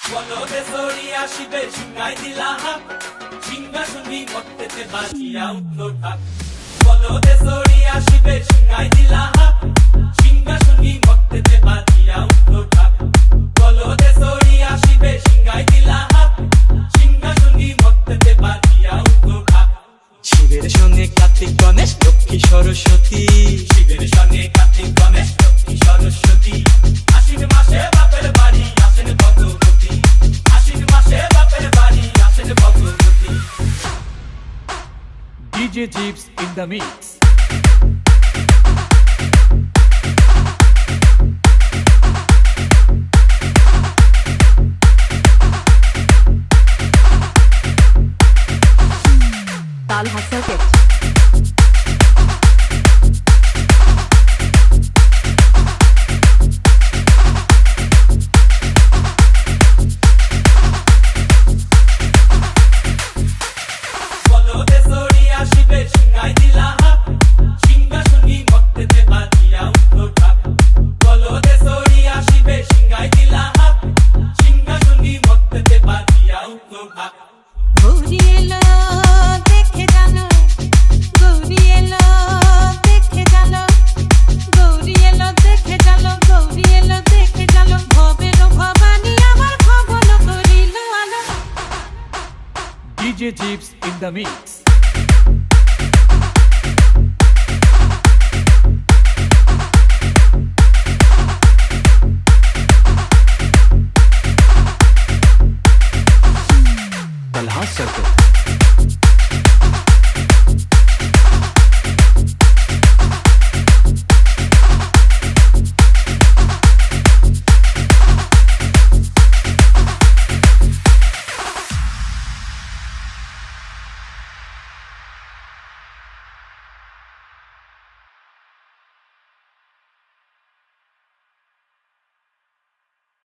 বলদে সরিয়া শিবে সিংহাই দিলা হাত সিংহাসনী মর্তেতে বাজিয়া উঠল ঢাক বলদে সরিয়া শিবে সিংহাই দিলা হাত সিংহাসনী মর্তেতে বাজিয়া উঠল ঢাক বলদে সরিয়া শিবে সিংহাই দিলা হাত সিংহাসনী মর্তেতে বাজিয়া উঠল ঢাক শিবের সঙ্গে কার্তিক গণেশ লক্ষ্মী সরস্বতী শিবের সঙ্গে কার্তিক গণেশ লক্ষ্মী সরস্বতী আশ্বিন মাসে বাপের বাড়ি আসেন ভগবতী আশ্বিন মাসে বাপের বাড়ি আসেন ভগবতী DJ Jeeps in the mix. Talha Circuit. বলদে সরিয়া শিবে সিংহাই দিলা হাত সিংহাসনী মর্তেতে বাজিয়া উঠল ঢাক বলদে সরিয়া শিবে সিংহাই দিলা হাত সিংহাসনী মর্তেতে বাজিয়া উঠল ঢাক গৌরী এলো দেখে জানো গৌরী এলো দেখে জানো গৌরী এলো দেখে জানো গৌরী এলো দেখে জানো ভবের ভবানী আমার ভবন করিল আলো DJ Jeeps in the mix.